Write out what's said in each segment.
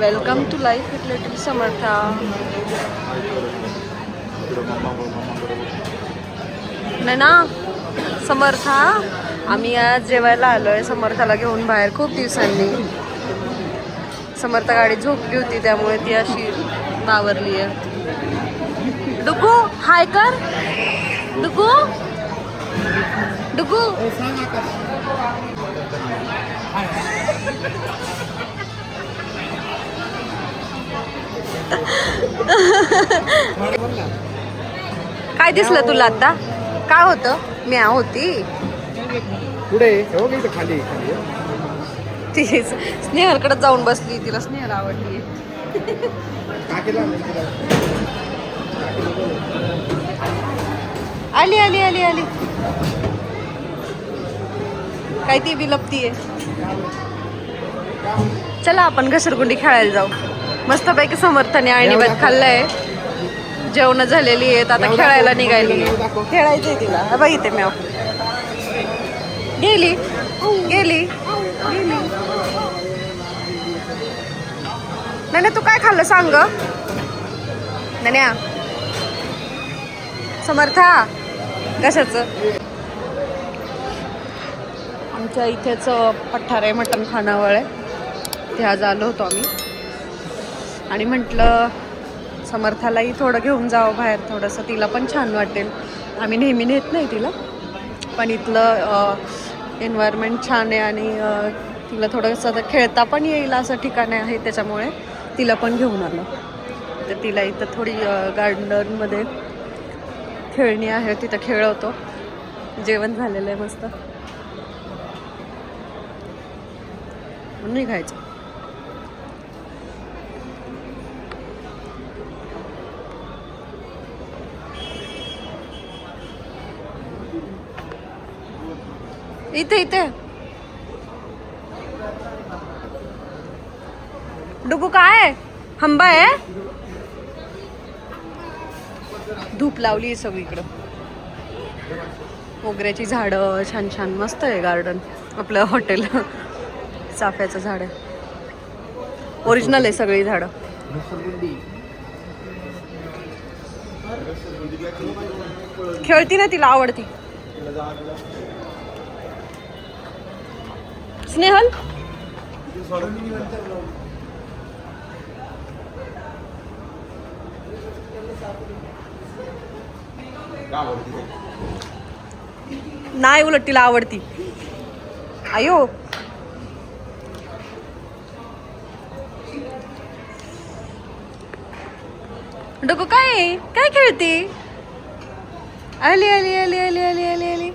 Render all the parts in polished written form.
Welcome to life with little Samartha. नाही ना समर्था, आम्ही आज जेवायला आलोय समर्थाला घेऊन बाहेर खूप दिवसांनी. समर्था गाडी झोपली होती त्यामुळे ती अशी बावरली आहे. डुगू हाय कर. डुगू डुगू काय दिसलं तुला आता? काय होतं? म्या होती पुढे खाली ती स्नेहलकडे जाऊन बसली. तिला स्नेहल आवडली. आली आली आली आली. काय ती विलपती आहे. चला आपण घसरगुंडी खेळायला जाऊ. मस्तपैकी समर्थाने आणि भात खाल्लंय. जेवण झालेली आहेत. आता खेळायला निघाली. खेळायचंय तिला. बघितले म्याव गेली गेली गेली. नाही तू काय खाल्लं सांग ग. नन्या समर्था कशाचं? आमच्या इथेच पठार आहे मटण खानावळ आहे. ते आज आलो होतो आम्ही आणि म्हटलं समर्थालाही थोडं घेऊन जावं बाहेर. थोडंसं तिला पण छान वाटेल. आम्ही नेहमी नेत नाही तिला, पण इथलं एन्व्हायरमेंट छान आहे आणि तिला थोडंसं खेळता पण येईल असं ठिकाण आहे. त्याच्यामुळे तिला पण घेऊन आलं. तर तिला इथं थोडी गार्डनमध्ये खेळणी आहे, तिथं खेळवतो. जेवण झालेलं आहे मस्त. निघायचं. इथे इथे डुगू काय हंबा आहे. धूप लावली सगळीकडं. मोगऱ्याची झाडं छान छान मस्त आहे गार्डन. आपलं हॉटेल चाफ्याचं झाड आहे. ओरिजिनल आहे सगळी झाडं. खेळती ना, तिला आवडती. स्नेहल नाही, उलट तिला आवडती. आयो डोकं काय काय खेळती. आली आली आली आली आली आली आली.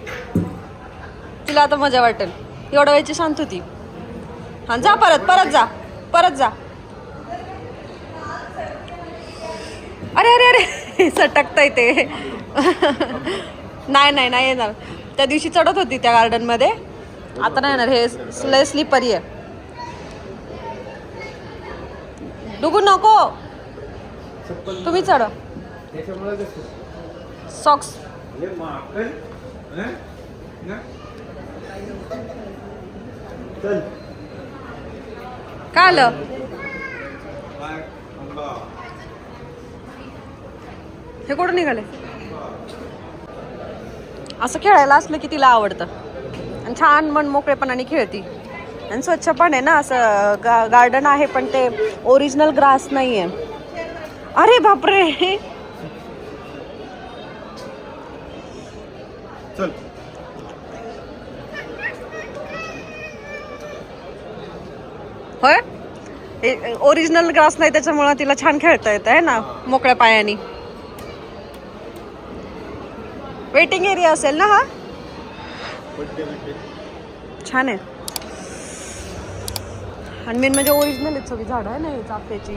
तिला आता मजा वाटेल. एवढ्या वेळची शांत होती. हा जा परत परत जा परत जा. अरे अरे अरे सटकतंय ते. नाही नाही नाही येणार. त्या दिवशी चढत होती त्या गार्डन मध्ये, आता नाही येणार. हे लय स्लिपरी आहे. डुगू नको, तुम्ही चढ. सॉक्स काय आलं? हे कुठं निघाले? असं खेळायला असलं की तिला आवडतं आणि छान मन मोकळेपणाने खेळती. आणि स्वच्छ पण आहे ना, असं गार्डन आहे पण ते ओरिजिनल ग्रास नाही आहे. अरे बापरे. चल होय, ओरिजिनल ग्रास नाही त्याच्यामुळे तिला छान खेळता येत आहे ना मोकळ्या पायानी. वेटिंग एरिया असेल ना हा. छान आहे. आणि मेन म्हणजे ओरिजिनल आहेत सगळी झाडं आहे ना. चाफ्याची,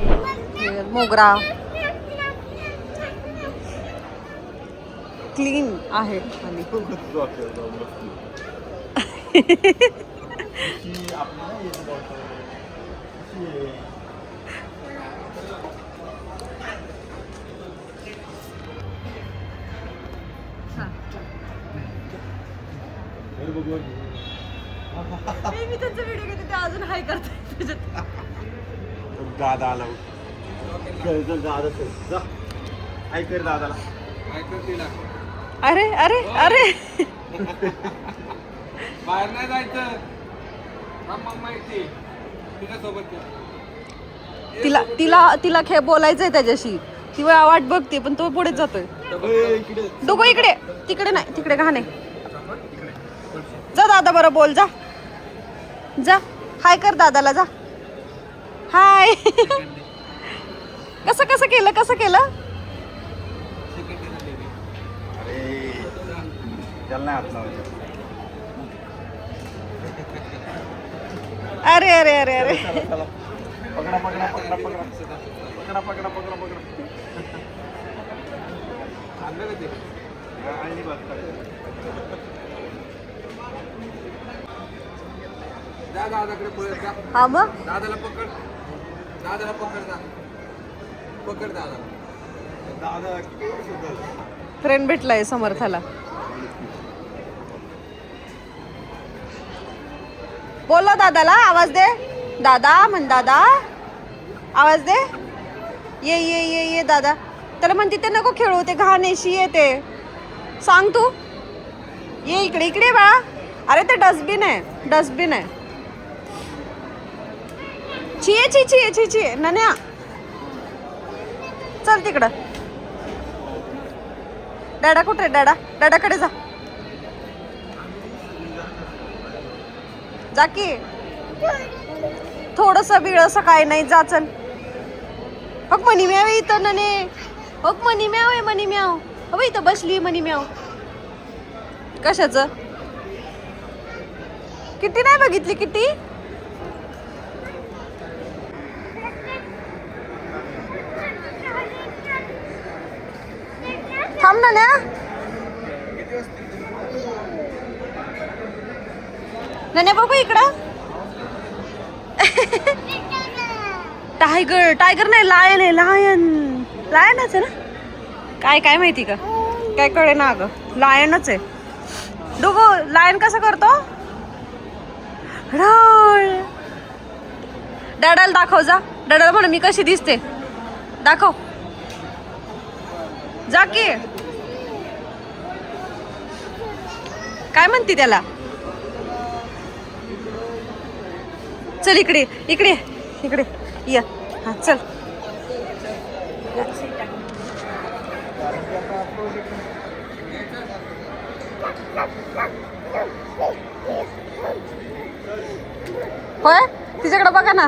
मोगरा क्लीन आहे. आणि मी त्यांचा व्हिडिओ घेते ते अजून हाय करतात त्याच्यात. दादा आला दादा जा काय कर दादाला काय कर तिला अरे अरे अरे बाहेर नाही जायचं मग माहिती तुझ्यासोबत तिला तिला तिला बोलायचंय त्याच्याशी ती वाट बघते पण तो पुढेच जातोय दोघं इकडे तिकडे नाही तिकडे घाणे जा दादा बरं बोल जा जा हाय कर दादाला जा हाय कसं कसं केलं कसं केलं अरे अरे अरे अरे पकडा पकडा पकडा पकडा पकडा पकडा पकडा पकडा जा दादाकडे पळत जा हा मग दादाला पकड जा पकड दादा दादा किती वर्ष झालं फ्रेंड भेटलाय समर्थाला बोलो दादाला आवाज दे दादा म्हण दादा आवाज दे ये ये ये ये दादा त्याला म्हणते ते नको खेळू ते घाणेशी येते सांग तू ये इकडे इकडे बाळा अरे ते डस्टबिन आहे छिये छी छिये छी छिये नन्या चल तिकडं डॅडा कुठे डॅडा डॅडाकडे जा की थोडस बिळ सकाळी नाही जा चल बघ मनी म्याव इथं नने बघ मनी म्याव आहे मनी म्याव अबे इथं बसली मनी म्याव कशाचं किती नाही बघितली किती थांब ना नन्या बघू इकडं टायगर टायगर नाही लायन आहे लायनच आहे ना काय काय माहिती का काय कळे ना अगं लायनच आहे डोगो लायन कसं करतो डॅडाला दाखव जा डॅडाला म्हण मी कशी दिसते दाखव जा की काय म्हणते त्याला चल इकडे इकडे इकडे या हा चल होय तिच्याकडे बघा ना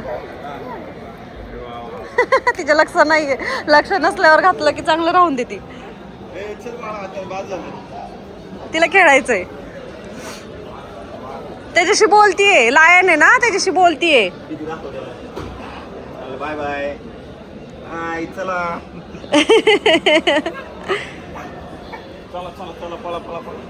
तिच्या लक्ष नाहीये लक्ष नसल्यावर घातलं की चांगलं राहून देते तिला खेळायचंय त्याच्याशी बोलतीये लायन आहे ना त्याच्याशी बोलतीये बाय बाय चला चला चला चला पळा पळा पळा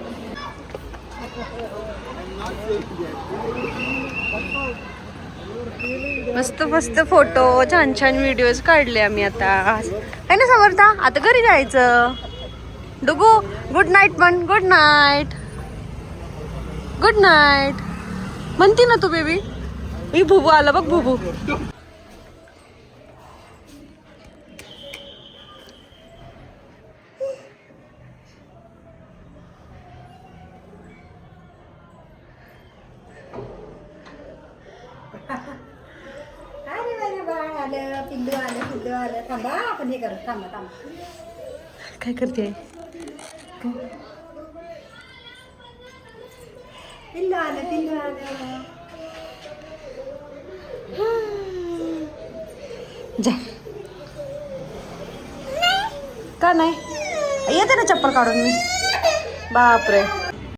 मस्त मस्त फोटो छान छान व्हिडिओज काढले आम्ही आता आहे ना समर्था आता घरी जायचं डुगू गुड नाईट म्हण गुड नाईट म्हणती ना तू बेबी ही भुबू आला बघ भुबू थांबा आपण हे करू थांबा थांबा काय करते पिल्लू आलं जा का नाही येते ना चप्पल काढून मी बापरे